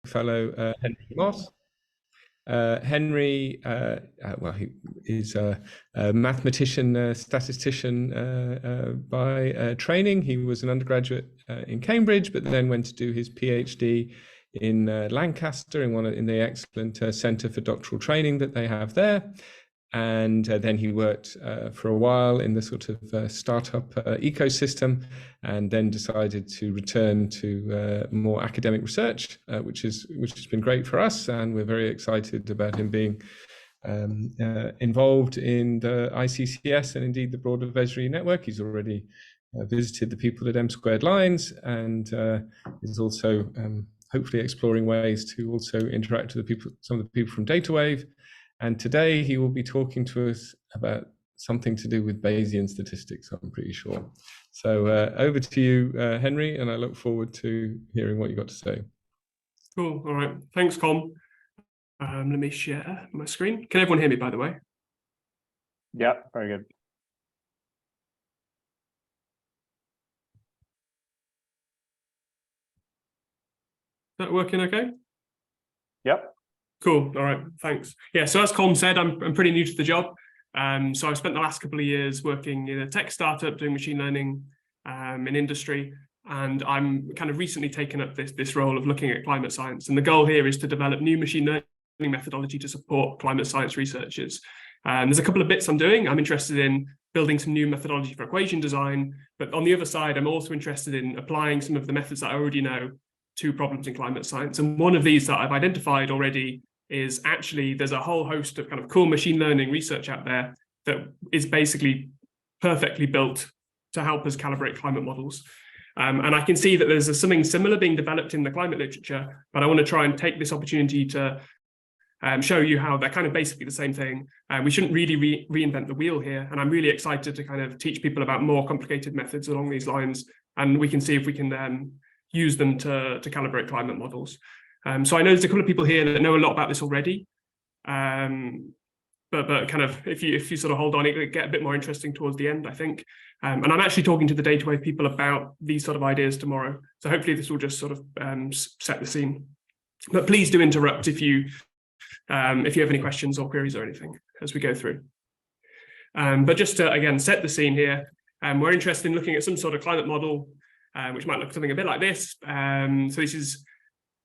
fellow Henry Moss. Henry, well, he is a mathematician, statistician by training. He was an undergraduate in Cambridge, but then went to do his PhD in Lancaster in the excellent Centre for Doctoral Training that they have there. And then he worked for a while in the sort of startup ecosystem, and then decided to return to more academic research, which has been great for us, and we're very excited about him being involved in the ICCS and indeed the broader Vesri network. He's already visited the people at M Squared Lines, and is also hopefully exploring ways to also interact with some of the people from DataWave. And today he will be talking to us about something to do with Bayesian statistics, I'm pretty sure. So over to you, Henry, and I look forward to hearing what you got to say. Cool. All right. Thanks, Com. Let me share my screen. Can everyone hear me, by the way? Yeah, very good. Is that working okay? Yep. Cool. All right. Thanks. Yeah. So as Com said, I'm pretty new to the job. So I've spent the last couple of years working in a tech startup doing machine learning in industry, and I'm kind of recently taken up this role of looking at climate science. And the goal here is to develop new machine learning methodology to support climate science researchers. There's a couple of bits I'm doing. I'm interested in building some new methodology for equation design, but on the other side, I'm also interested in applying some of the methods that I already know to problems in climate science. And one of these that I've identified already is actually there's a whole host of kind of cool machine learning research out there that is basically perfectly built to help us calibrate climate models. And I can see that there's something similar being developed in the climate literature, but I want to try and take this opportunity to show you how they're kind of basically the same thing. We shouldn't really reinvent the wheel here. And I'm really excited to kind of teach people about more complicated methods along these lines. And we can see if we can use them to calibrate climate models. So I know there's a couple of people here that know a lot about this already. But kind of if you sort of hold on, it'll get a bit more interesting towards the end, I think. And I'm actually talking to the DataWave people about these sort of ideas tomorrow. So hopefully this will just sort of set the scene. But please do interrupt if you have any questions or queries or anything as we go through. But just to, again, set the scene here, we're interested in looking at some sort of climate model, which might look something a bit like this. So this is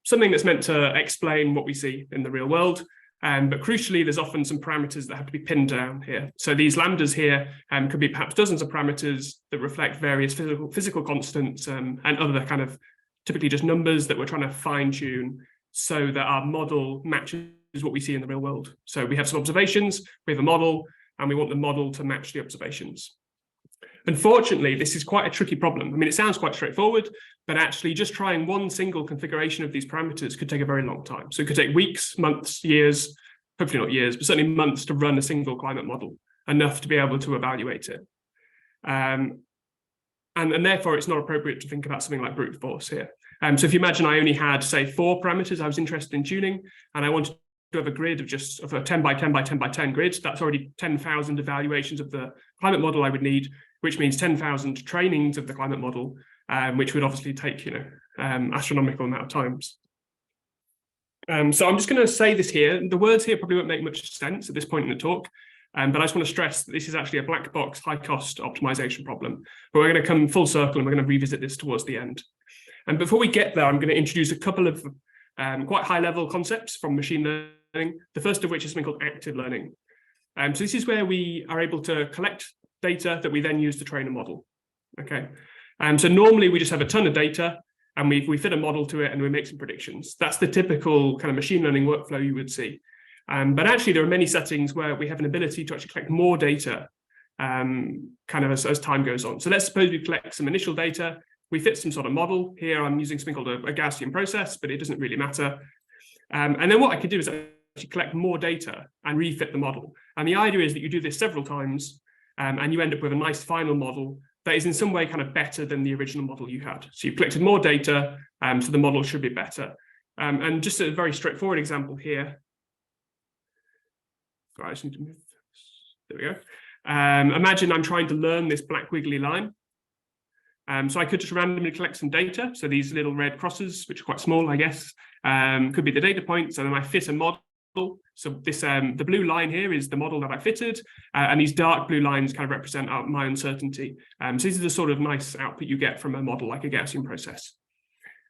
something that's meant to explain what we see in the real world. But crucially, there's often some parameters that have to be pinned down here. So these lambdas here could be perhaps dozens of parameters that reflect various physical constants and other kind of typically just numbers that we're trying to fine tune so that our model matches what we see in the real world. So we have some observations, we have a model, and we want the model to match the observations. Unfortunately, this is quite a tricky problem. I mean, it sounds quite straightforward, but actually just trying one single configuration of these parameters could take a very long time. So it could take weeks, months, years, hopefully not years, but certainly months to run a single climate model, enough to be able to evaluate it. And therefore, it's not appropriate to think about something like brute force here. So if you imagine I only had, say, 4 parameters I was interested in tuning, and I wanted to have a grid of a 10 by 10 by 10 by 10 grid, that's already 10,000 evaluations of the climate model I would need, which means 10,000 trainings of the climate model, which would obviously take, astronomical amount of times. So I'm just going to say this here. The words here probably won't make much sense at this point in the talk, but I just want to stress that this is actually a black box, high-cost optimization problem. But we're going to come full circle and we're going to revisit this towards the end. And before we get there, I'm going to introduce a couple of quite high-level concepts from machine learning, the first of which is something called active learning. So this is where we are able to collect data that we then use to train a model. Okay, so normally we just have a ton of data and we fit a model to it and we make some predictions. That's the typical kind of machine learning workflow you would see. But actually, there are many settings where we have an ability to actually collect more data kind of as time goes on. So let's suppose we collect some initial data, we fit some sort of model. Here I'm using something called a Gaussian process, but it doesn't really matter. And then what I could do is actually collect more data and refit the model. And the idea is that you do this several times and you end up with a nice final model that is in some way kind of better than the original model you had. So you've collected more data, so the model should be better. And just a very straightforward example here. Sorry, I just need to move. There we go. Imagine I'm trying to learn this black wiggly line. So I could just randomly collect some data. So these little red crosses, which are quite small, I guess, could be the data points, and then I fit a model. So this the blue line here is the model that I fitted, and these dark blue lines kind of represent my uncertainty. So this is the sort of nice output you get from a model like a Gaussian process.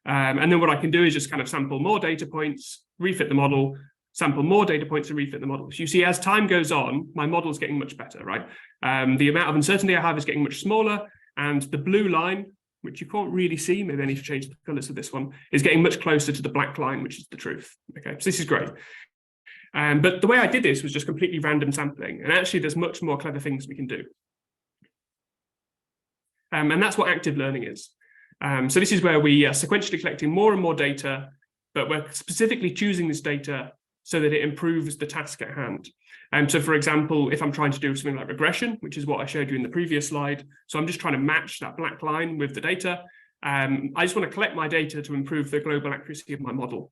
And then what I can do is just kind of sample more data points, refit the model, sample more data points and refit the model. So you see, as time goes on, my model is getting much better, right? The amount of uncertainty I have is getting much smaller, and the blue line, which you can't really see, maybe I need to change the colors of this one, is getting much closer to the black line, which is the truth. Okay, so this is great. But the way I did this was just completely random sampling. And actually, there's much more clever things we can do. And that's what active learning is. So this is where we are sequentially collecting more and more data, but we're specifically choosing this data so that it improves the task at hand. So for example, if I'm trying to do something like regression, which is what I showed you in the previous slide, so I'm just trying to match that black line with the data. I just want to collect my data to improve the global accuracy of my model.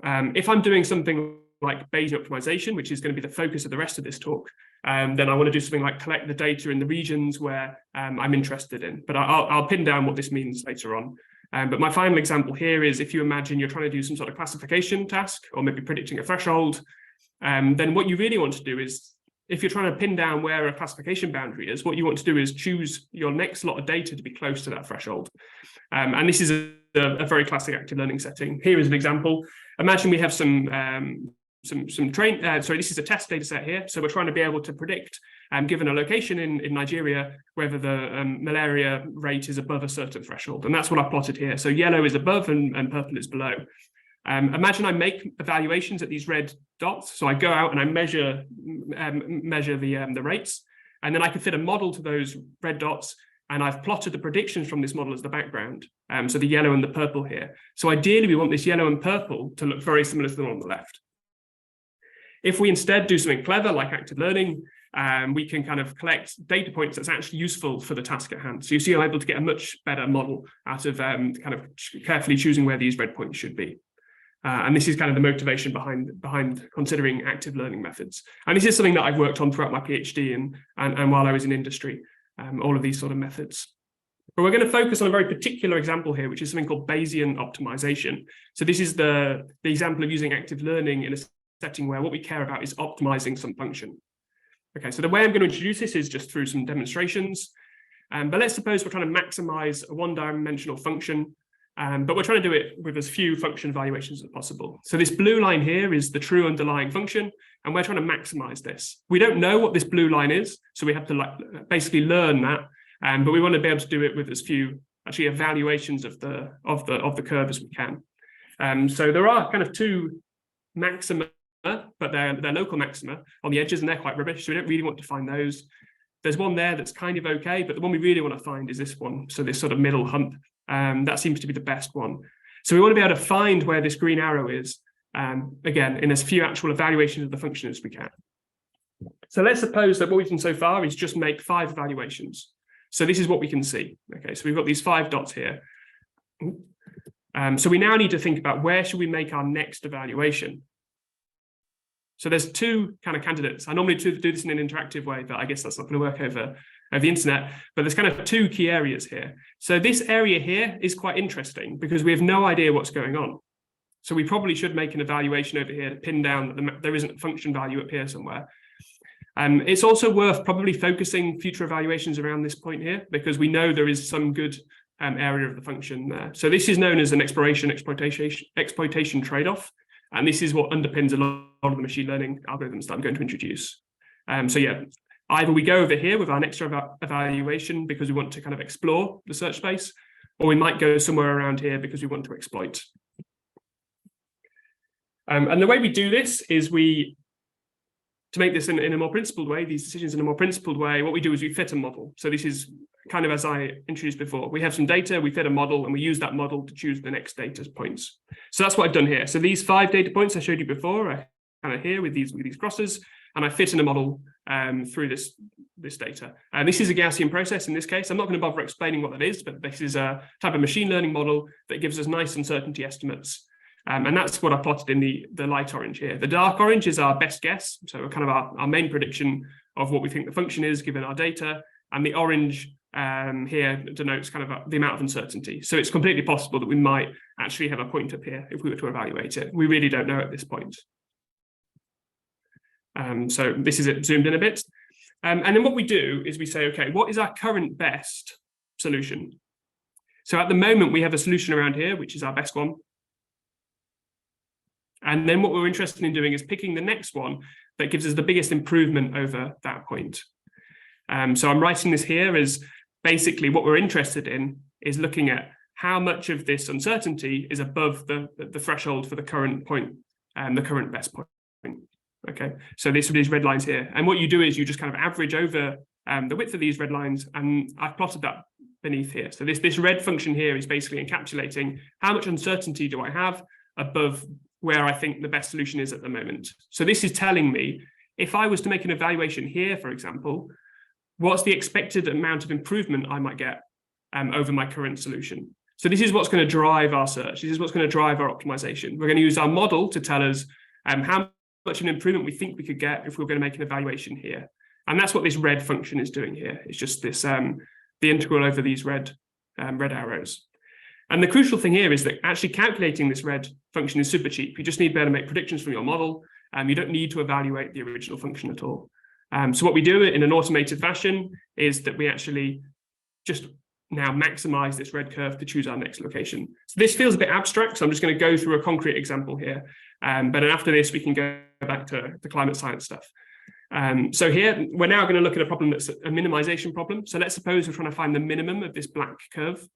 If I'm doing something like Bayesian optimization, which is going to be the focus of the rest of this talk, then I want to do something like collect the data in the regions where I'm interested in. But I'll pin down what this means later on. But my final example here is if you imagine you're trying to do some sort of classification task, or maybe predicting a threshold, then what you really want to do is, if you're trying to pin down where a classification boundary is, what you want to do is choose your next lot of data to be close to that threshold. And this is a very classic active learning setting. Here is an example. Imagine we have this is a test data set here. So we're trying to be able to predict, given a location in Nigeria, whether the malaria rate is above a certain threshold. And that's what I plotted here. So yellow is above and purple is below. Imagine I make evaluations at these red dots. So I go out and I measure the rates, and then I can fit a model to those red dots. And I've plotted the predictions from this model as the background. So the yellow and the purple here. So ideally, we want this yellow and purple to look very similar to the one on the left. If we instead do something clever like active learning, we can kind of collect data points that's actually useful for the task at hand. So you see, I'm able to get a much better model out of kind of carefully choosing where these red points should be. And this is kind of the motivation behind considering active learning methods. And this is something that I've worked on throughout my PhD and while I was in industry, all of these sort of methods. But we're going to focus on a very particular example here, which is something called Bayesian optimization. So this is the example of using active learning in a setting where what we care about is optimizing some function. Okay, so the way I'm going to introduce this is just through some demonstrations. But let's suppose we're trying to maximize a one-dimensional function, but we're trying to do it with as few function evaluations as possible. So this blue line here is the true underlying function, and we're trying to maximize this. We don't know what this blue line is, so we have to basically learn that, but we want to be able to do it with as few actually evaluations of the curve as we can. So there are kind of two maxima, but they're local maxima on the edges, and they're quite rubbish, so we don't really want to find those. There's one there that's kind of okay, but the one we really want to find is this one, so this sort of middle hump. That seems to be the best one. So we want to be able to find where this green arrow is, again, in as few actual evaluations of the function as we can. So let's suppose that what we've done so far is just make 5 evaluations. So this is what we can see. Okay, so we've got these 5 dots here. So we now need to think about where should we make our next evaluation. So there's 2 kind of candidates. I normally do this in an interactive way, but I guess that's not going to work over the internet. But there's kind of 2 key areas here. So this area here is quite interesting because we have no idea what's going on. So we probably should make an evaluation over here to pin down that there isn't a function value up here somewhere. It's also worth probably focusing future evaluations around this point here because we know there is some good area of the function there. So this is known as an exploitation trade-off. And this is what underpins a lot of the machine learning algorithms that I'm going to introduce. So yeah, either we go over here with our next evaluation because we want to kind of explore the search space, or we might go somewhere around here because we want to exploit. And the way we do this is to make this in a more principled way, these decisions in a more principled way, what we do is we fit a model. So this is kind of as I introduced before. We have some data, we fit a model, and we use that model to choose the next data points. So that's what I've done here. So these 5 data points I showed you before are kind of here with these crosses, and I fit in a model through this data. And this is a Gaussian process in this case. I'm not going to bother explaining what that is, but this is a type of machine learning model that gives us nice uncertainty estimates. And that's what I plotted in the light orange here. The dark orange is our best guess, so kind of our main prediction of what we think the function is given our data. and the orange here denotes kind of the amount of uncertainty. So it's completely possible that we might actually have a point up here if we were to evaluate it. We really don't know at this point. So this is it zoomed in a bit. And then what we do is we say, okay, what is our current best solution? So at the moment, we have a solution around here, which is our best one. And then what we're interested in doing is picking the next one that gives us the biggest improvement over that point. So I'm writing this here as basically what we're interested in is looking at how much of this uncertainty is above the threshold for the current point and the current best point. Okay, so these red lines here. And what you do is you just kind of average over the width of these red lines, and I've plotted that beneath here. So this red function here is basically encapsulating how much uncertainty do I have above where I think the best solution is at the moment. So this is telling me if I was to make an evaluation here, for example, what's the expected amount of improvement I might get over my current solution. So this is what's going to drive our search. This is what's going to drive our optimization. We're going to use our model to tell us how much an improvement we think we could get if we're going to make an evaluation here. And that's what this red function is doing here. It's just this the integral over these red arrows. And the crucial thing here is that actually calculating this red function is super cheap. You just need to be able to make predictions from your model. You don't need to evaluate the original function at all. So what we do in an automated fashion is that we actually just now maximize this red curve to choose our next location. So this feels a bit abstract, so I'm just going to go through a concrete example here. But then after this, we can go back to the climate science stuff. So here, we're now going to look at a problem that's a minimization problem. So let's suppose we're trying to find the minimum of this black curve.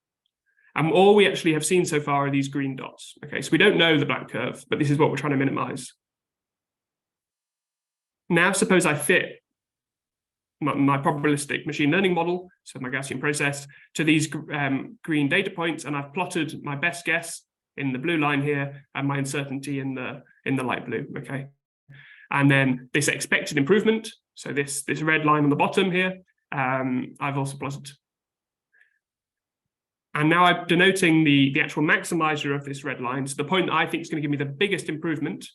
And all we actually have seen so far are these green dots. Okay, so we don't know the black curve, but this is what we're trying to minimize. Now, suppose I fit my probabilistic machine learning model, so my Gaussian process, to these green data points, and I've plotted my best guess in the blue line here and my uncertainty in the light blue. Okay, and then this expected improvement, so this red line on the bottom here, I've also plotted. And now I'm denoting the actual maximizer of this red line, so the point that I think is going to give me the biggest improvement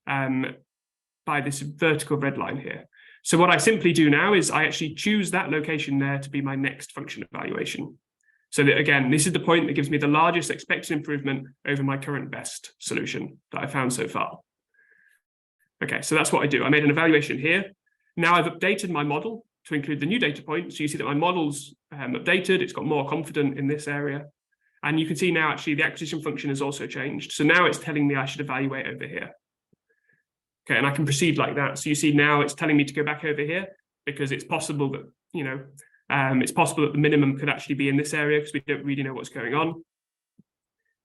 by this vertical red line here. So what I simply do now is I actually choose that location there to be my next function evaluation. So that, again, this is the point that gives me the largest expected improvement over my current best solution that I found so far. Okay, so that's what I do. I made an evaluation here. Now I've updated my model to include the new data point. So you see that my model's updated. It's got more confident in this area. And you can see now actually the acquisition function has also changed. So now it's telling me I should evaluate over here. Okay, and I can proceed like that. So you see now it's telling me to go back over here because it's possible that, it's possible that the minimum could actually be in this area because we don't really know what's going on.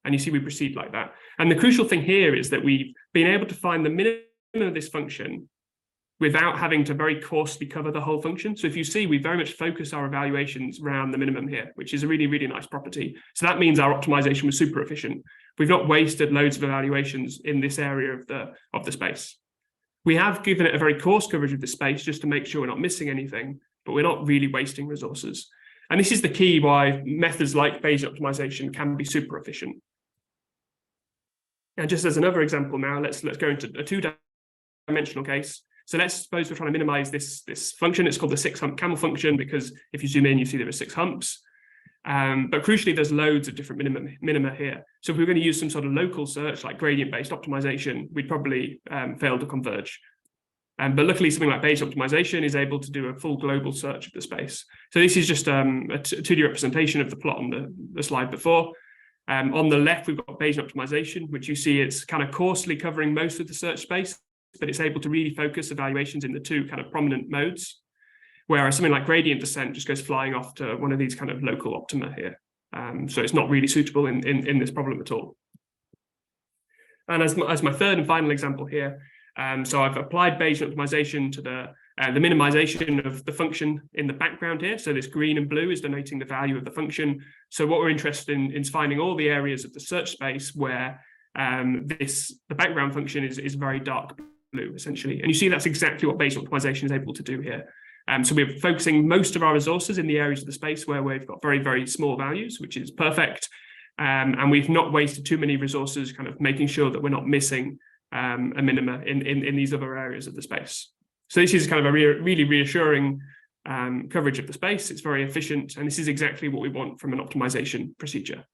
And you see we proceed like that. And the crucial thing here is that we've been able to find the minimum of this function without having to very coarsely cover the whole function. So if you see, we very much focus our evaluations around the minimum here, which is a really, really nice property. So that means our optimization was super efficient. We've not wasted loads of evaluations in this area of the space. We have given it a very coarse coverage of the space just to make sure we're not missing anything, but we're not really wasting resources. And this is the key why methods like Bayesian optimization can be super efficient. And just as another example now, let's go into a two-dimensional case. So let's suppose we're trying to minimize this function. It's called the 6-hump camel function because if you zoom in, you see there are 6 humps. But crucially, there's loads of different minima here. So if we were going to use some sort of local search like gradient-based optimization, we'd probably fail to converge. But luckily, something like Bayesian optimization is able to do a full global search of the space. So this is just a 2D representation of the plot on the slide before. On the left, we've got Bayesian optimization, which you see it's kind of coarsely covering most of the search space, but it's able to really focus evaluations in the two kind of prominent modes. Whereas something like gradient descent just goes flying off to one of these kind of local optima here. So it's not really suitable in this problem at all. And as my third and final example here, so I've applied Bayesian optimization to the minimization of the function in the background here. So this green and blue is denoting the value of the function. So what we're interested in is finding all the areas of the search space where the background function is very dark blue, essentially. And you see that's exactly what Bayesian optimization is able to do here. So we're focusing most of our resources in the areas of the space where we've got very, very small values, which is perfect. And we've not wasted too many resources kind of making sure that we're not missing a minima in these other areas of the space. So this is kind of a really reassuring coverage of the space. It's very efficient, and this is exactly what we want from an optimization procedure.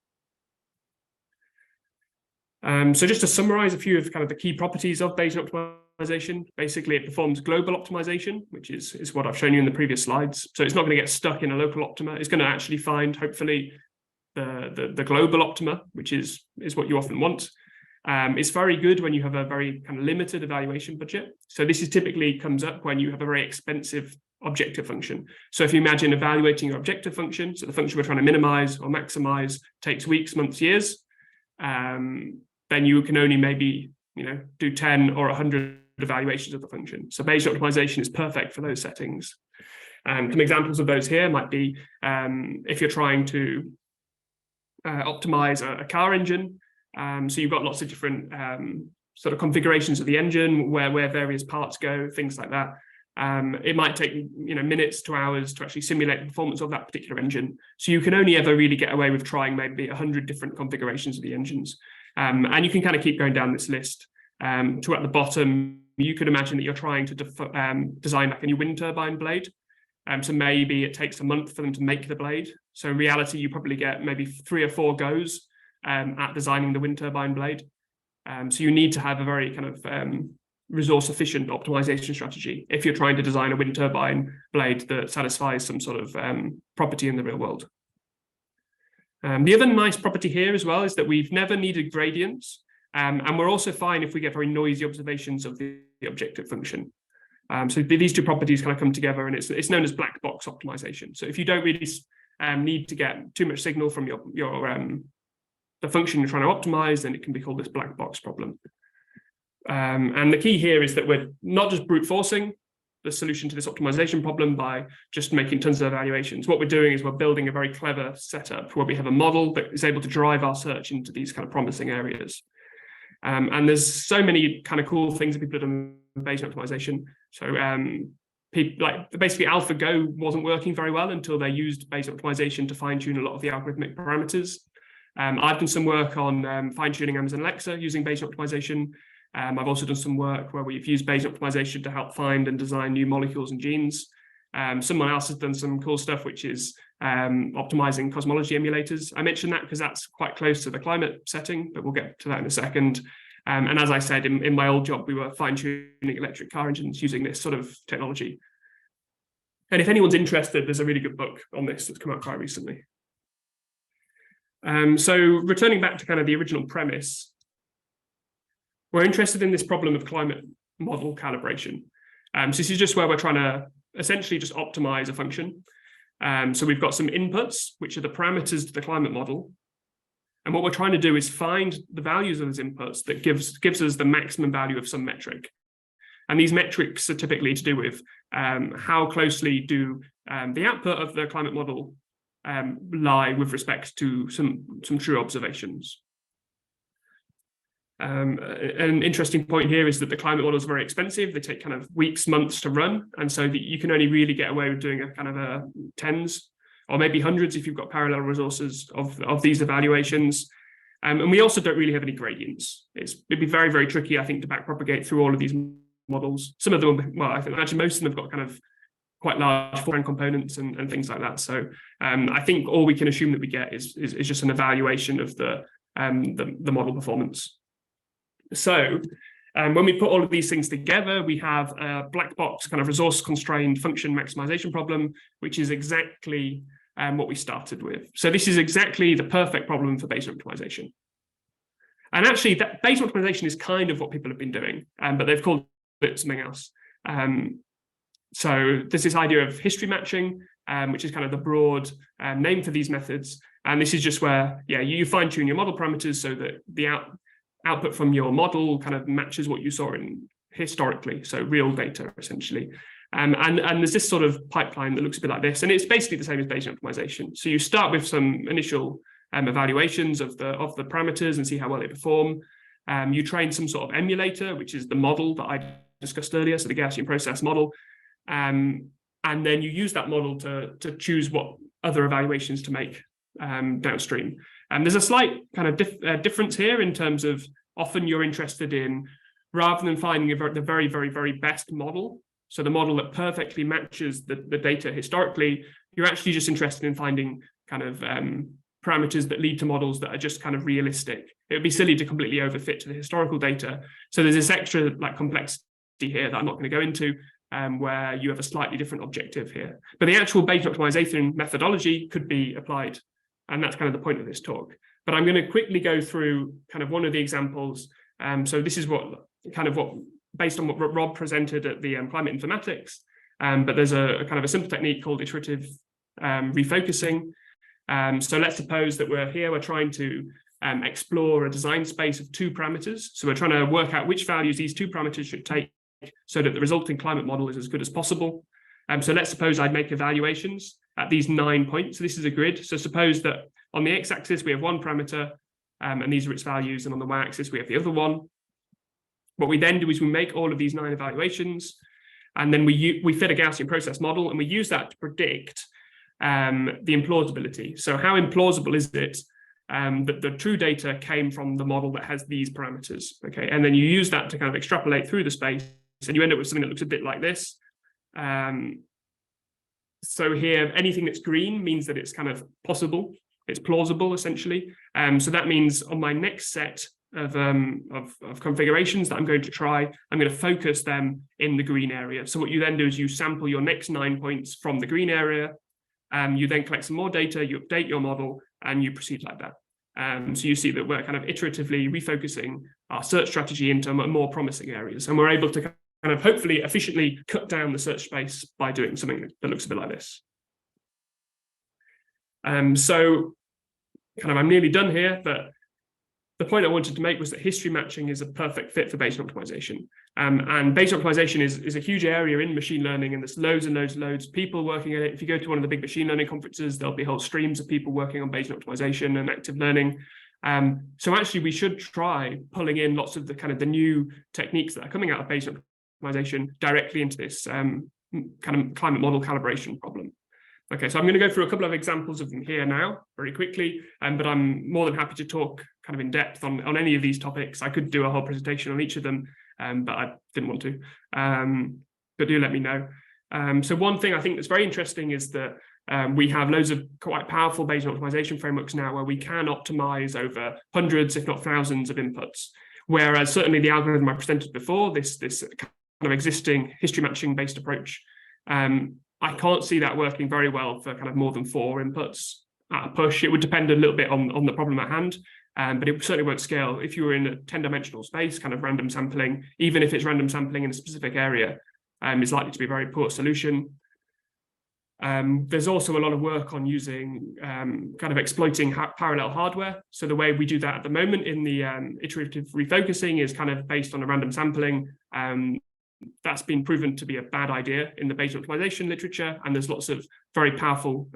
So just to summarize a few of kind of the key properties of Bayesian optimization, basically it performs global optimization, which is what I've shown you in the previous slides. So it's not going to get stuck in a local optima. It's going to actually find, hopefully, the global optima, which is what you often want. It's very good when you have a very kind of limited evaluation budget. So this is typically comes up when you have a very expensive objective function. So if you imagine evaluating your objective function, so the function we're trying to minimize or maximize takes weeks, months, years, then you can only maybe do 10 or 100 evaluations of the function. So Bayesian optimization is perfect for those settings. Some examples of those here might be if you're trying to optimize a car engine. So you've got lots of different sort of configurations of the engine, where various parts go, things like that. It might take minutes to hours to actually simulate the performance of that particular engine. So you can only ever really get away with trying maybe 100 different configurations of the engines. And you can kind of keep going down this list. To at the bottom, you could imagine that you're trying to design like a new wind turbine blade. So maybe it takes a month for them to make the blade. So in reality, you probably get maybe 3 or 4 goes at designing the wind turbine blade. So you need to have a very kind of resource efficient optimization strategy if you're trying to design a wind turbine blade that satisfies some sort of property in the real world. The other nice property here as well is that we've never needed gradients, and we're also fine if we get very noisy observations of the objective function. So these two properties kind of come together, and it's known as black box optimization. So if you don't really need to get too much signal from the function you're trying to optimize, then it can be called this black box problem. And the key here is that we're not just brute forcing the solution to this optimization problem by just making tons of evaluations. What we're doing is we're building a very clever setup where we have a model that is able to drive our search into these kind of promising areas. And there's so many kind of cool things that people have done with Bayesian optimization. So basically AlphaGo wasn't working very well until they used Bayesian optimization to fine-tune a lot of the algorithmic parameters. I've done some work on fine-tuning Amazon Alexa using Bayesian optimization. I've also done some work where we've used Bayesian optimization to help find and design new molecules and genes. Someone else has done some cool stuff, which is optimizing cosmology emulators. I mentioned that because that's quite close to the climate setting, but we'll get to that in a second. And as I said, in my old job, we were fine-tuning electric car engines using this sort of technology. And if anyone's interested, there's a really good book on this that's come out quite recently. So returning back to kind of the original premise, we're interested in this problem of climate model calibration. So this is just where we're trying to essentially just optimize a function. So we've got some inputs, which are the parameters to the climate model. And what we're trying to do is find the values of those inputs that gives us the maximum value of some metric. And these metrics are typically to do with how closely do the output of the climate model lie with respect to some true observations. An interesting point here is that the climate models are very expensive. They take kind of weeks, months to run. And so you can only really get away with doing a kind of tens or maybe hundreds if you've got parallel resources of these evaluations. And we also don't really have any gradients. It'd be very, very tricky, I think, to backpropagate through all of these models. Some of them, well, I think actually most of them have got kind of quite large foreground components and things like that. So I think all we can assume that we get is just an evaluation of the model performance. So when we put all of these things together, we have a black box kind of resource constrained function maximization problem, which is exactly what we started with. So this is exactly the perfect problem for Bayesian optimization. And actually, that Bayesian optimization is kind of what people have been doing, but they've called it something else. So there's this idea of history matching, which is kind of the broad name for these methods. And this is just where, you fine tune your model parameters so that the output from your model kind of matches what you saw in historically, so real data essentially. And there's this sort of pipeline that looks a bit like this, and it's basically the same as Bayesian optimization. So you start with some initial evaluations of the parameters and see how well they perform. You train some sort of emulator, which is the model that I discussed earlier, so the Gaussian process model. And then you use that model to choose what other evaluations to make downstream. And there's a slight kind of difference here in terms of often you're interested in, rather than finding the very, very, very best model, so the model that perfectly matches the data historically, you're actually just interested in finding kind of parameters that lead to models that are just kind of realistic. It would be silly to completely overfit to the historical data. So there's this extra like complexity here that I'm not going to go into, where you have a slightly different objective here. But the actual Bayesian optimization methodology could be applied. And that's kind of the point of this talk. But I'm going to quickly go through kind of one of the examples. So this is based on what Rob presented at the Climate Informatics. But there's a kind of a simple technique called iterative refocusing. So let's suppose that we're trying to explore a design space of 2 parameters. So we're trying to work out which values these 2 parameters should take so that the resulting climate model is as good as possible. So let's suppose I'd make evaluations at these 9 points. So this is a grid. So suppose that on the x-axis, we have 1 parameter, and these are its values. And on the y-axis, we have the other one. What we then do is we make all of these 9 evaluations, and then we fit a Gaussian process model, and we use that to predict the implausibility. So how implausible is it that the true data came from the model that has these parameters? Okay, and then you use that to kind of extrapolate through the space, and you end up with something that looks a bit like this. So here, anything that's green means that it's kind of possible, it's plausible essentially. So that means on my next set of configurations that I'm going to try, I'm going to focus them in the green area. So what you then do is you sample your next 9 points from the green area. You then collect some more data, you update your model, and you proceed like that. So you see that we're kind of iteratively refocusing our search strategy into more promising areas, and we're able to kind of hopefully efficiently cut down the search space by doing something that looks a bit like this. So kind of I'm nearly done here, but the point I wanted to make was that history matching is a perfect fit for Bayesian optimization. And Bayesian optimization is a huge area in machine learning, and there's loads and loads of people working on it. If you go to one of the big machine learning conferences, there'll be whole streams of people working on Bayesian optimization and active learning. So actually, we should try pulling in lots of the kind of the new techniques that are coming out of Bayesian optimization directly into this kind of climate model calibration problem. Okay, so I'm going to go through a couple of examples of them here now very quickly, but I'm more than happy to talk kind of in depth on any of these topics. I could do a whole presentation on each of them, but I didn't want to. But do let me know. So one thing I think that's very interesting is that we have loads of quite powerful Bayesian optimization frameworks now where we can optimize over hundreds, if not thousands, of inputs. Whereas certainly the algorithm I presented before, this kind of existing history matching based approach, I can't see that working very well for kind of more than 4 inputs at a push. It would depend a little bit on the problem at hand, but it certainly won't scale. If you were in a 10-dimensional space, kind of random sampling, even if it's random sampling in a specific area, is likely to be a very poor solution. There's also a lot of work on using kind of exploiting parallel hardware. So the way we do that at the moment in the iterative refocusing is kind of based on a random sampling. That's been proven to be a bad idea in the Bayesian optimization literature, and there's lots of very powerful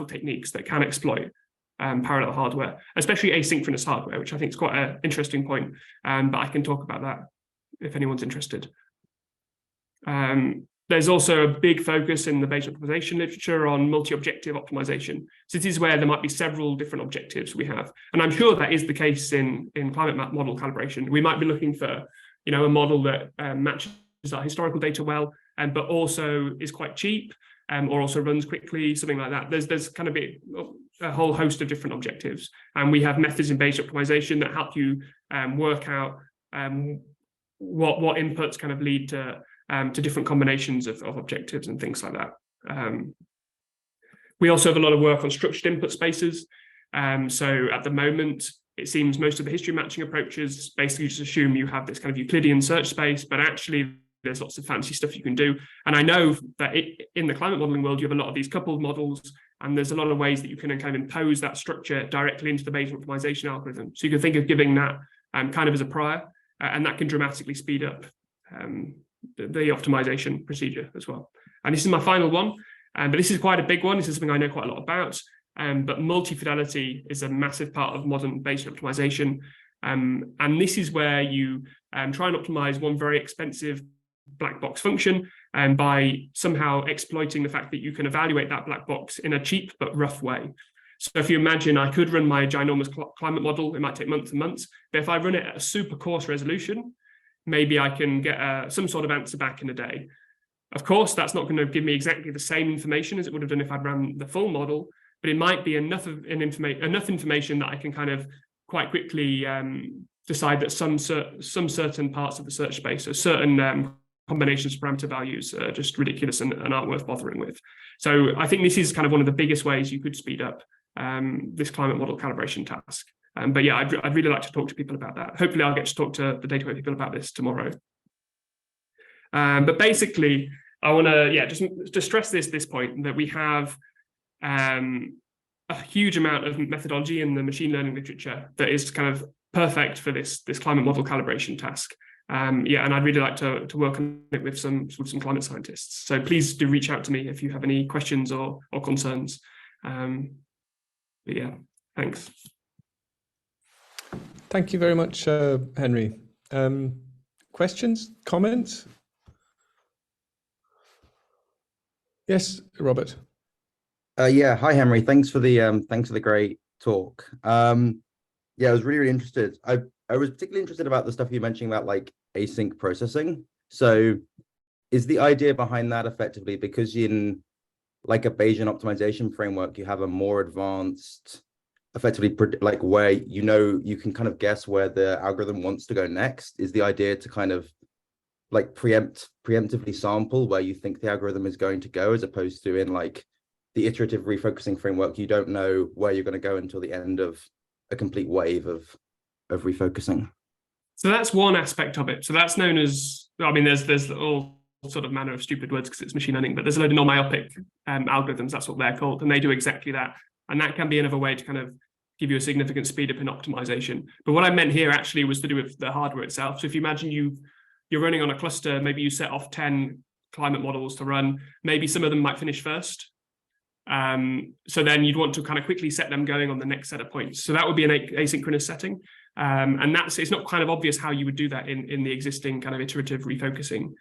techniques that can exploit parallel hardware, especially asynchronous hardware, which I think is quite an interesting point, but I can talk about that if anyone's interested. There's also a big focus in the Bayesian optimization literature on multi-objective optimization. So this is where there might be several different objectives we have, and I'm sure that is the case in climate model calibration. We might be looking for a model that matches our historical data well, but also is quite cheap, or also runs quickly, something like that. There's kind of a whole host of different objectives, and we have methods in Bayesian optimization that help you work out what inputs kind of lead to different combinations of objectives and things like that. We also have a lot of work on structured input spaces. So at the moment, it seems most of the history matching approaches basically just assume you have this kind of Euclidean search space, but actually there's lots of fancy stuff you can do. And I know that in the climate modeling world, you have a lot of these coupled models, and there's a lot of ways that you can kind of impose that structure directly into the Bayesian optimization algorithm. So you can think of giving that kind of as a prior, and that can dramatically speed up the optimization procedure as well. And this is my final one, but this is quite a big one. This is something I know quite a lot about. But multi-fidelity is a massive part of modern Bayesian optimization. And this is where you try and optimize one very expensive black box function by somehow exploiting the fact that you can evaluate that black box in a cheap but rough way. So if you imagine I could run my ginormous climate model, it might take months and months, but if I run it at a super coarse resolution, maybe I can get some sort of answer back in a day. Of course, that's not going to give me exactly the same information as it would have done if I'd ran the full model, but it might be enough information that I can kind of quite quickly decide that some certain parts of the search space, or certain combinations of parameter values, are just ridiculous and aren't worth bothering with. So I think this is kind of one of the biggest ways you could speed up this climate model calibration task. But yeah, I'd really like to talk to people about that. Hopefully I'll get to talk to the DataWave people about this tomorrow. But basically, I want to just stress this point that we have a huge amount of methodology in the machine learning literature that is kind of perfect for this climate model calibration task. And I'd really like to work on it with some climate scientists. So please do reach out to me if you have any questions or concerns. But yeah, thanks. Thank you very much, Henry. Questions, comments? Yes, Robert. Yeah, hi Henry. Thanks for the great talk. Yeah, I was really interested. I was particularly interested about the stuff you mentioned about like async processing. So is the idea behind that effectively because in like a Bayesian optimization framework, you have a more advanced, effectively like where you can kind of guess where the algorithm wants to go next? Is the idea to kind of like preemptively sample where you think the algorithm is going to go, as opposed to in like the iterative refocusing framework, you don't know where you're going to go until the end of a complete wave of refocusing? So that's one aspect of it. So that's known as, I mean, there's all sort of manner of stupid words because it's machine learning, but there's a load of non-myopic algorithms, that's what they're called, and they do exactly that. And that can be another way to kind of give you a significant speed up in optimization. But what I meant here actually was to do with the hardware itself. So if you imagine you're running on a cluster, maybe you set off 10 climate models to run, maybe some of them might finish first. So then you'd want to kind of quickly set them going on the next set of points. So that would be an asynchronous setting. And it's not kind of obvious how you would do that in the existing kind of iterative refocusing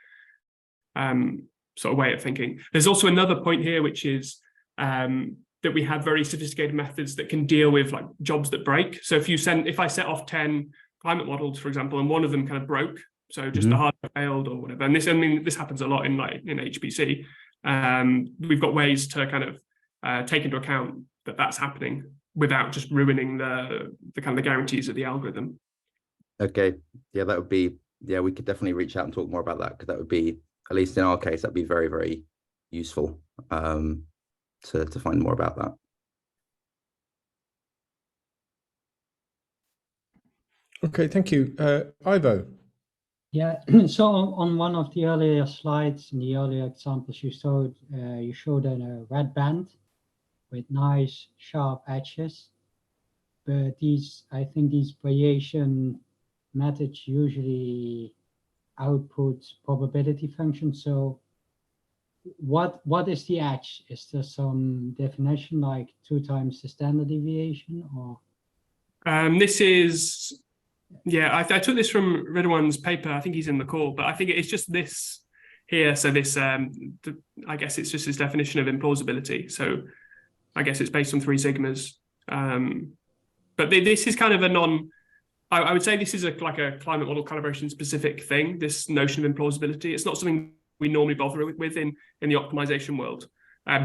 sort of way of thinking. There's also another point here, which is that we have very sophisticated methods that can deal with like jobs that break. So if I set off 10 climate models, for example, and one of them kind of broke, so just the hardware failed or whatever, and this happens a lot in HPC. We've got ways to kind of take into account that that's happening without just ruining the kind of the guarantees of the algorithm. Okay, yeah, that would be, yeah, we could definitely reach out and talk more about that, because that would be, at least in our case, that'd be very, very useful to find more about that. Okay, thank you. Ivo. Yeah, so on one of the earlier slides, in the earlier examples you showed a red band with nice sharp edges. But I think these Bayesian methods usually output probability functions. So what is the edge? Is there some definition like 2 times the standard deviation, or? This is, yeah, I took this from Ridwan's paper. I think he's in the call, but I think it's just this here. So this, I guess it's just his definition of implausibility. So I guess it's based on 3 sigmas. But this is kind of a I would say this is like a climate model calibration specific thing, this notion of implausibility. It's not something we normally bother with in the optimization world.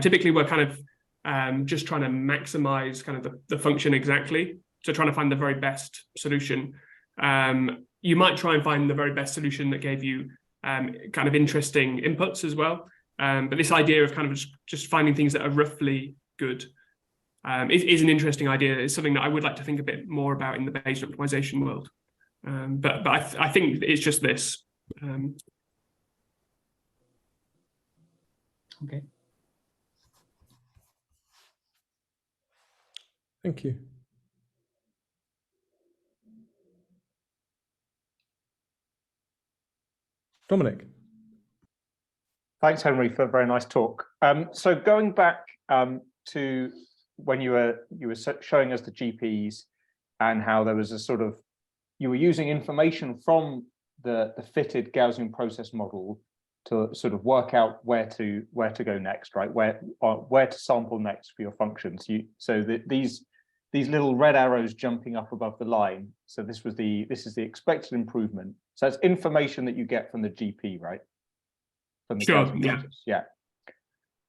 Typically, we're kind of just trying to maximize kind of the function exactly. So trying to find the very best solution. You might try and find the very best solution that gave you kind of interesting inputs as well. But this idea of kind of just finding things that are roughly good is an interesting idea. It's something that I would like to think a bit more about in the Bayesian optimization world. But I think it's just this. Okay. Thank you. Dominic. Thanks, Henry, for a very nice talk. So going back to when you were showing us the GPs and how there was a sort of, you were using information from the fitted Gaussian process model to sort of work out where to go next, right? Where to sample next for your functions. These little red arrows jumping up above the line. So this is the expected improvement. So it's information that you get from the GP, right? from the Sure, Gaussian yeah. process. Yeah.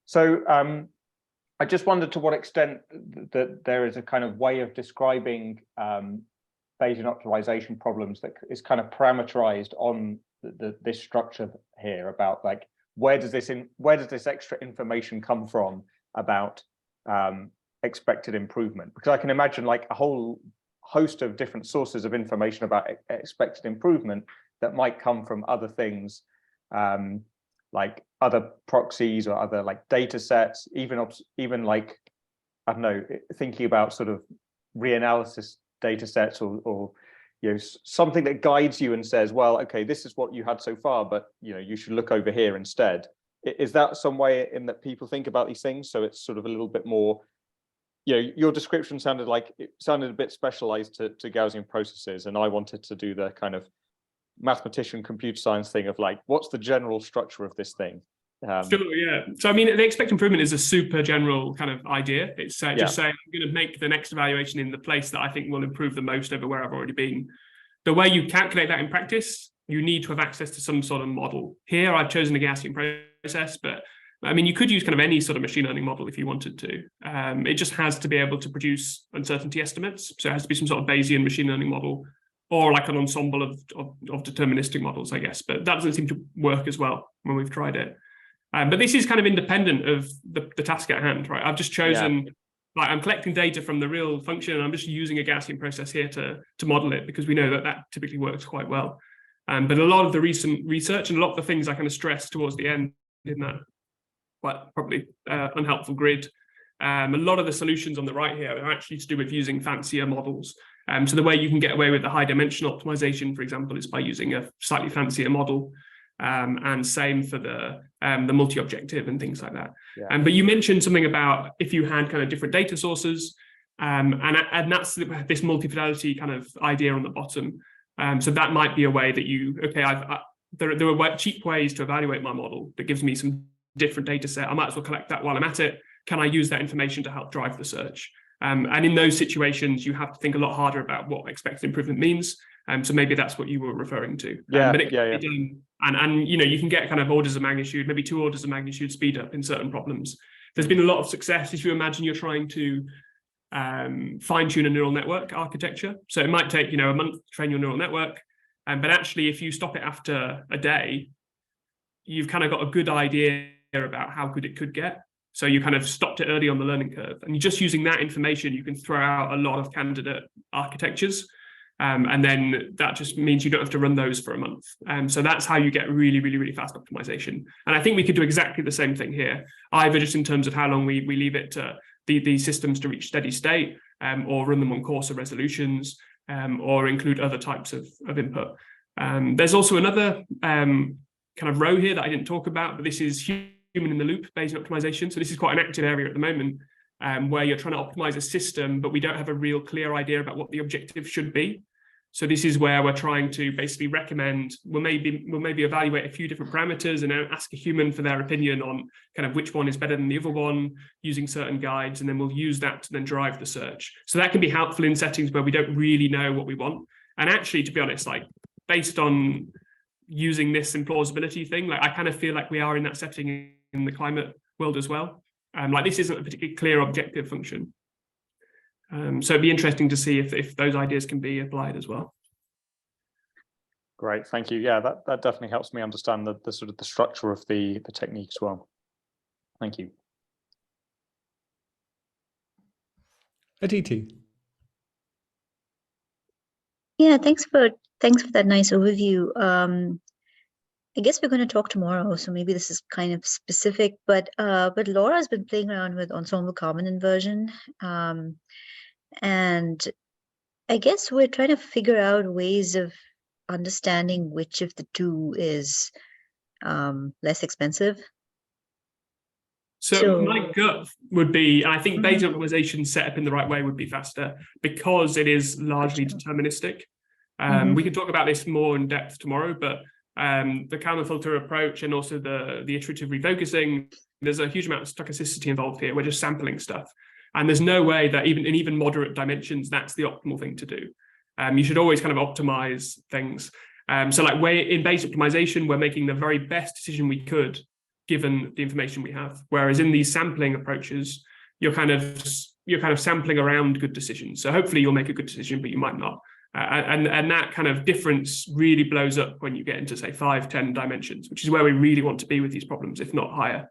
So I just wondered to what extent that there is a kind of way of describing Bayesian optimization problems that is kind of parameterized on this structure here about like where does this extra information come from about expected improvement? Because I can imagine like a whole host of different sources of information about expected improvement that might come from other things, like other proxies or other like data sets, even like, I don't know, thinking about sort of reanalysis data sets or you know, something that guides you and says, well, okay, this is what you had so far, but you know, you should look over here instead. Is that some way in that people think about these things? So it's sort of a little bit more, you know, your description sounded a bit specialized to Gaussian processes, and I wanted to do the kind of mathematician computer science thing of like, what's the general structure of this thing? Sure, yeah. So I mean, the expect improvement is a super general kind of idea. It's just saying I'm going to make the next evaluation in the place that I think will improve the most over where I've already been. The way you calculate that in practice, you need to have access to some sort of model. Here, I've chosen a Gaussian process, but I mean, you could use kind of any sort of machine learning model if you wanted to. It just has to be able to produce uncertainty estimates. So it has to be some sort of Bayesian machine learning model, or like an ensemble of deterministic models, I guess. But that doesn't seem to work as well when we've tried it. But this is kind of independent of the task at hand, right? I've just chosen, like I'm collecting data from the real function, and I'm just using a Gaussian process here to model it, because we know that typically works quite well. But a lot of the recent research and a lot of the things I kind of stressed towards the end in that quite probably unhelpful grid, a lot of the solutions on the right here are actually to do with using fancier models. So the way you can get away with the high dimension optimization, for example, is by using a slightly fancier model. And same for the multi-objective and things like that. But you mentioned something about if you had kind of different data sources, and that's this multi-fidelity kind of idea on the bottom. So that might be a way that there are cheap ways to evaluate my model that gives me some different data set. I might as well collect that while I'm at it. Can I use that information to help drive the search? And in those situations, you have to think a lot harder about what expected improvement means. So maybe that's what you were referring to. And you know, you can get kind of orders of magnitude, maybe 2 orders of magnitude speed up in certain problems. There's been a lot of success if you imagine you're trying to fine-tune a neural network architecture. So it might take, you know, a month to train your neural network. But actually, if you stop it after a day, you've kind of got a good idea about how good it could get. So you kind of stopped it early on the learning curve. And you're just using that information, you can throw out a lot of candidate architectures. And then that just means you don't have to run those for a month. So that's how you get really, really, really fast optimization. And I think we could do exactly the same thing here, either just in terms of how long we leave it to these systems to reach steady state, or run them on coarser resolutions, or include other types of input. There's also another kind of row here that I didn't talk about, but this is human in the loop Bayesian optimization. So this is quite an active area at the moment, where you're trying to optimize a system, but we don't have a real clear idea about what the objective should be. So this is where we're trying to basically recommend, we'll maybe evaluate a few different parameters and ask a human for their opinion on kind of which one is better than the other one using certain guides, and then we'll use that to then drive the search. So that can be helpful in settings where we don't really know what we want. And actually, to be honest, like based on using this implausibility thing, like I kind of feel like we are in that setting in the climate world as well. Like this isn't a particularly clear objective function. So it'd be interesting to see if those ideas can be applied as well. Great, thank you. Yeah, that definitely helps me understand the sort of the structure of the technique as well. Thank you. Aditi. Yeah, thanks for that nice overview. I guess we're going to talk tomorrow, so maybe this is kind of specific, but Laura's been playing around with ensemble Kalman inversion, and I guess we're trying to figure out ways of understanding which of the two is less expensive. So my gut would be, I think Bayesian optimization set up in the right way would be faster because it is largely deterministic. We can talk about this more in depth tomorrow, but the Kalman filter approach and also the iterative refocusing, there's a huge amount of stochasticity involved here. We're just sampling stuff. And there's no way that even moderate dimensions, that's the optimal thing to do. You should always kind of optimize things. So like in Bayesian optimization, we're making the very best decision we could given the information we have. Whereas in these sampling approaches, you're kind of sampling around good decisions. So hopefully you'll make a good decision, but you might not. And that kind of difference really blows up when you get into, say, 5, 10 dimensions, which is where we really want to be with these problems, if not higher.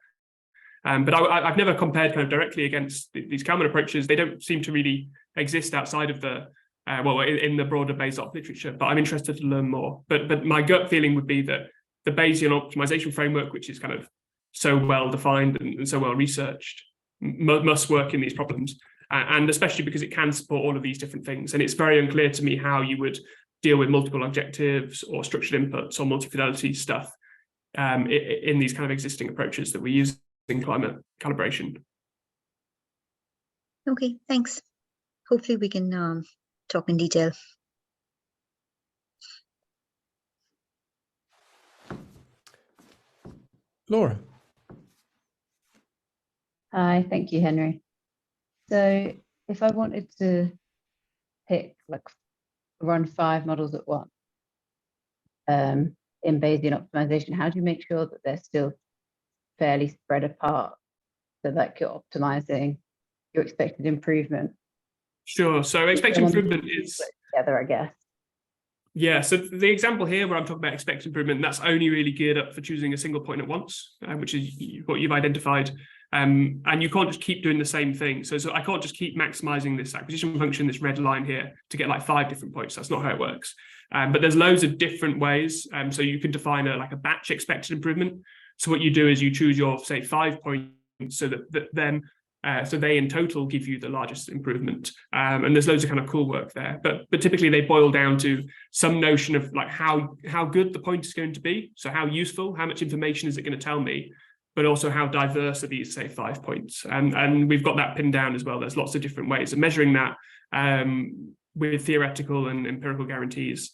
But I've never compared kind of directly against these Kalman approaches. They don't seem to really exist outside of the, in the broader Bayes op literature, but I'm interested to learn more. But my gut feeling would be that the Bayesian optimization framework, which is kind of so well defined and so well researched, must work in these problems. And especially because it can support all of these different things. And it's very unclear to me how you would deal with multiple objectives or structured inputs or multi-fidelity stuff in these kind of existing approaches that we use in climate calibration. Okay, thanks. Hopefully we can talk in detail. Laura. Hi, thank you, Henry. So if I wanted to run 5 models at once in Bayesian optimization, how do you make sure that they're still fairly spread apart so that you're optimizing your expected improvement? Sure. So expected improvement is together, I guess. Yeah, so the example here where I'm talking about expected improvement, that's only really geared up for choosing a single point at once, which is what you've identified. And you can't just keep doing the same thing. So I can't just keep maximizing this acquisition function, this red line here, to get like 5 different points. That's not how it works. But there's loads of different ways. So you can define a batch expected improvement. So what you do is you choose your, say, 5 points so that then so they in total give you the largest improvement. And there's loads of kind of cool work there. But typically they boil down to some notion of like how good the point is going to be. So how useful, how much information is it going to tell me? But also how diverse are these, say, 5 points? And we've got that pinned down as well. There's lots of different ways of measuring that with theoretical and empirical guarantees.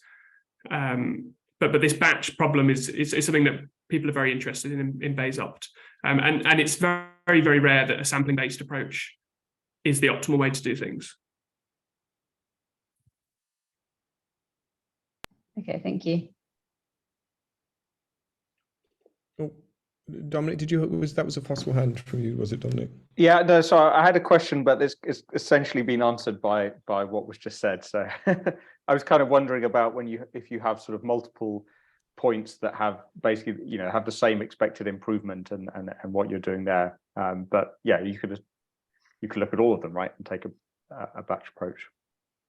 But this batch problem is something that people are very interested in Bayes opt. And it's very, very rare that a sampling-based approach is the optimal way to do things. Okay, thank you. Oh, Dominic, that was a possible hand from you, was it, Dominic? Yeah, no, so I had a question, but this is essentially been answered by what was just said. So I was kind of wondering about if you have sort of multiple points that have basically, have the same expected improvement and what you're doing there. But yeah, you could look at all of them, right, and take a batch approach.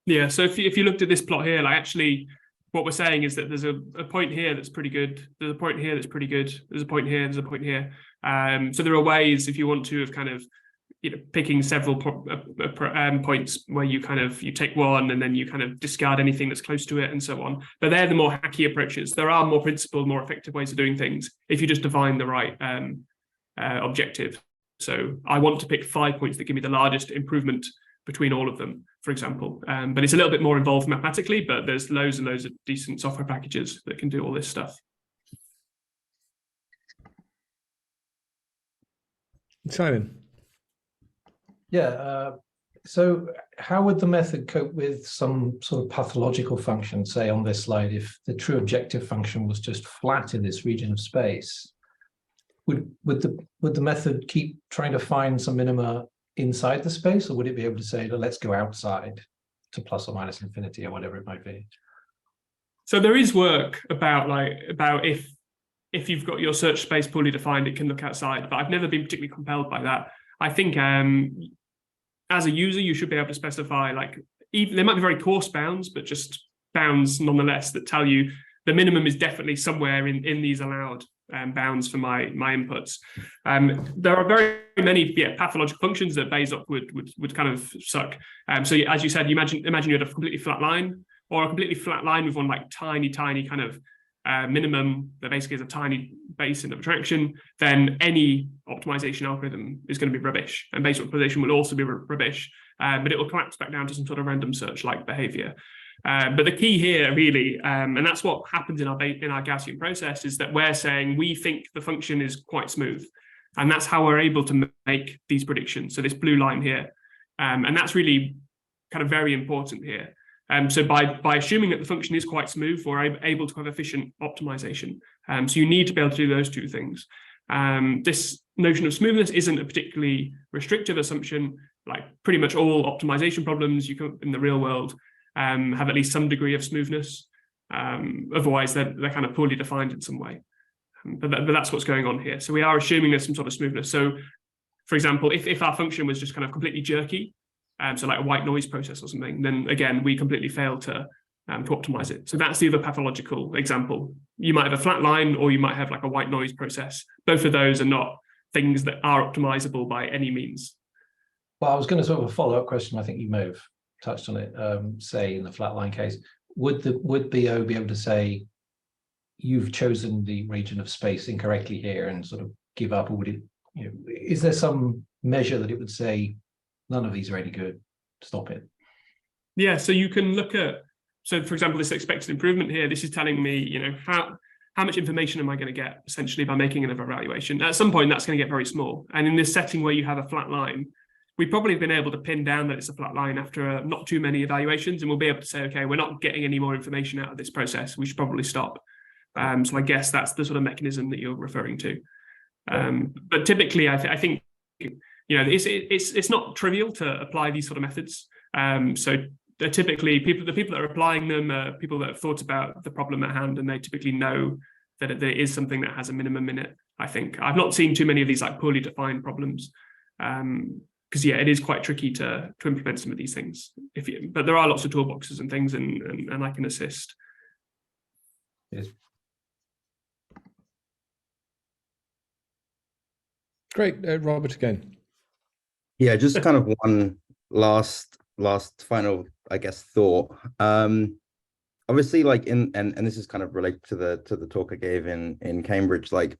Yeah, so if you looked at this plot here, like actually what we're saying is that there's a point here that's pretty good, there's a point here that's pretty good, there's a point here, there's a point here. So there are ways, if you want to, of kind of picking several points where you take one and then you kind of discard anything that's close to it and so on. But they're the more hacky approaches. There are more principled, more effective ways of doing things if you just define the right objective. So I want to pick 5 points that give me the largest improvement between all of them, for example. But it's a little bit more involved mathematically, but there's loads and loads of decent software packages that can do all this stuff. Simon. Yeah, so how would the method cope with some sort of pathological function, say on this slide, if the true objective function was just flat in this region of space? Would the method keep trying to find some minima inside the space, or would it be able to say, let's go outside to plus or minus infinity or whatever it might be? So there is work about if you've got your search space poorly defined, it can look outside, but I've never been particularly compelled by that. I think as a user, you should be able to specify there might be very coarse bounds, but just bounds nonetheless that tell you the minimum is definitely somewhere in these allowed bounds for my inputs. There are very many pathological functions that Bayes op would kind of suck. So as you said, imagine you had a completely flat line, or a completely flat line with one tiny kind of minimum that basically is a tiny basin of attraction, then any optimization algorithm is going to be rubbish, and Bayes optimization will also be rubbish, but it will collapse back down to some sort of random search-like behavior. But the key here really, and that's what happens in our Gaussian process, is that we're saying we think the function is quite smooth, and that's how we're able to make these predictions. So this blue line here, and that's really kind of very important here. So by assuming that the function is quite smooth, we're able to have efficient optimization. So you need to be able to do those two things. This notion of smoothness isn't a particularly restrictive assumption. Like pretty much all optimization problems you can in the real world have at least some degree of smoothness. Otherwise, they're kind of poorly defined in some way. But that's what's going on here. So we are assuming there's some sort of smoothness. So, for example, if our function was just kind of completely jerky, so like a white noise process or something, then again, we completely fail to optimize it. So that's the other pathological example. You might have a flat line, or you might have like a white noise process. Both of those are not things that are optimizable by any means. Well, I was going to sort of a follow-up question. I think you may have touched on it. Say in the flatline case, would BO be able to say, you've chosen the region of space incorrectly here, and sort of give up, or would it? You know, is there some measure that it would say none of these are any good? Stop it. Yeah. So you can look at. So, for example, this expected improvement here. This is telling me, you know, how much information am I going to get essentially by making another evaluation? At some point, that's going to get very small. And in this setting where you have a flat line, we've probably been able to pin down that it's a flat line after not too many evaluations, and we'll be able to say, okay, we're not getting any more information out of this process. We should probably stop. So I guess that's the sort of mechanism that you're referring to. But typically, I think you know it's not trivial to apply these sort of methods. So they're typically the people that are applying them are people that have thought about the problem at hand, and they typically know that there is something that has a minimum in it. I think I've not seen too many of these like poorly defined problems. Because yeah, it is quite tricky to implement some of these things. But there are lots of toolboxes and things, and I can assist. Yes. Great, Robert again. Yeah, just kind of one last final, I guess, thought. Obviously, like and this is kind of related to the talk I gave in Cambridge. Like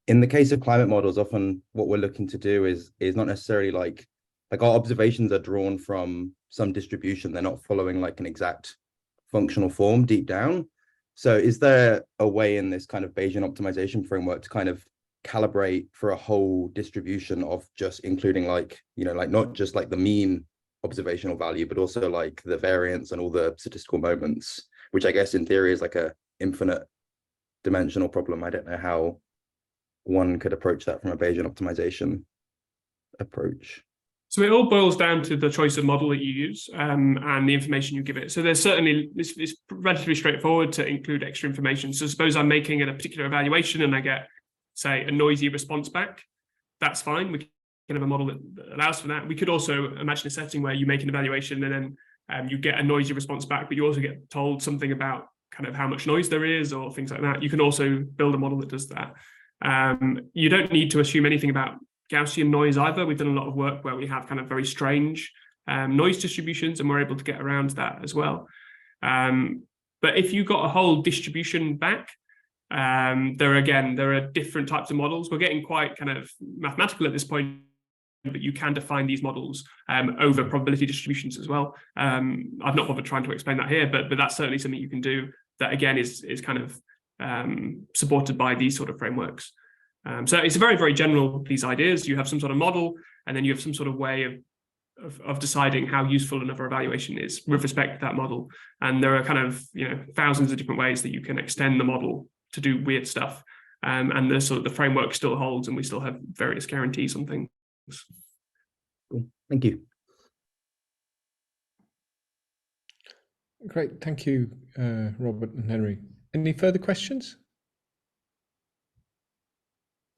in the case of climate models, often what we're looking to do is not necessarily like our observations are drawn from some distribution. They're not following like an exact functional form deep down. So is there a way in this kind of Bayesian optimization framework to kind of calibrate for a whole distribution of just including like, you know, like not just like the mean observational value, but also like the variance and all the statistical moments, which I guess in theory is like a infinite dimensional problem. I don't know how one could approach that from a Bayesian optimization approach. So it all boils down to the choice of model that you use and the information you give it. So there's certainly, it's relatively straightforward to include extra information. So suppose I'm making a particular evaluation and I get, say, a noisy response back. That's fine. We can have a model that allows for that. We could also imagine a setting where you make an evaluation and then you get a noisy response back, but you also get told something about kind of how much noise there is or things like that. You can also build a model that does that. You don't need to assume anything about Gaussian noise either. We've done a lot of work where we have kind of very strange noise distributions, and we're able to get around that as well. But if you got a whole distribution back, there are different types of models. We're getting quite kind of mathematical at this point, but you can define these models over probability distributions as well. I've not bothered trying to explain that here, but that's certainly something you can do that again is kind of supported by these sort of frameworks. So it's very, very general, these ideas. You have some sort of model, and then you have some sort of way of deciding how useful another evaluation is with respect to that model. And there are kind of, you know, thousands of different ways that you can extend the model to do weird stuff. And the framework still holds, and we still have various guarantees on things. Cool. Thank you. Great, thank you, Robert and Henry. Any further questions?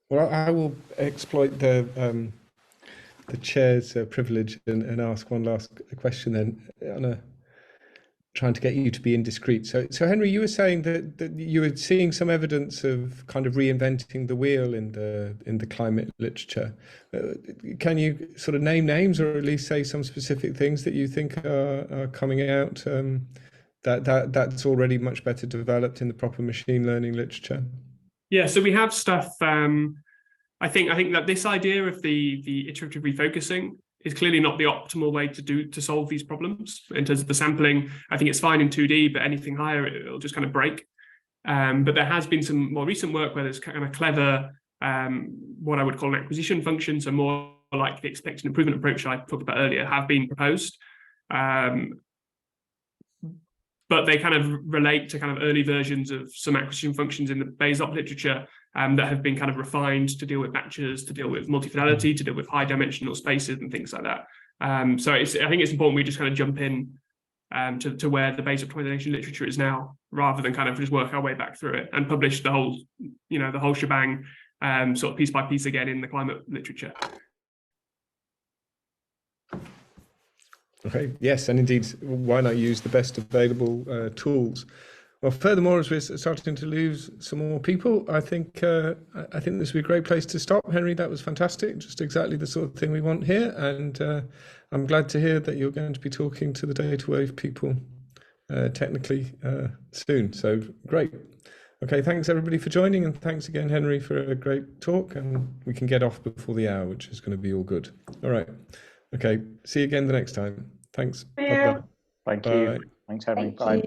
Well, I will exploit the chair's privilege and ask one last question then, trying to get you to be indiscreet. So Henry, you were saying that you were seeing some evidence of kind of reinventing the wheel in the climate literature. Can you sort of name names, or at least say some specific things that you think are coming out that's already much better developed in the proper machine learning literature? Yeah, so we have stuff. I think that this idea of the iterative refocusing is clearly not the optimal way to solve these problems in terms of the sampling. I think it's fine in 2D, but anything higher, it'll just kind of break. But there has been some more recent work where there's kind of clever, what I would call an acquisition function, so more like the expected improvement approach I talked about earlier, have been proposed. but they kind of relate to kind of early versions of some acquisition functions in the Bayes-Op literature that have been kind of refined to deal with batches, to deal with multi-fidelity, to deal with high dimensional spaces and things like that. So I think it's important we just kind of jump in to where the Bayes optimization literature is now, rather than kind of just work our way back through it and publish the whole, the whole shebang sort of piece by piece again in the climate literature. Okay, yes, and indeed, why not use the best available tools? Well, furthermore, as we're starting to lose some more people, I think this would be a great place to stop. Henry, that was fantastic, just exactly the sort of thing we want here. And I'm glad to hear that you're going to be talking to the DataWave people technically soon. So great. Okay, thanks everybody for joining, and thanks again, Henry, for a great talk. And we can get off before the hour, which is going to be all good. All right. Okay, see you again the next time. Thanks. Thank you. Bye. Thanks, Henry. Thank Bye. you.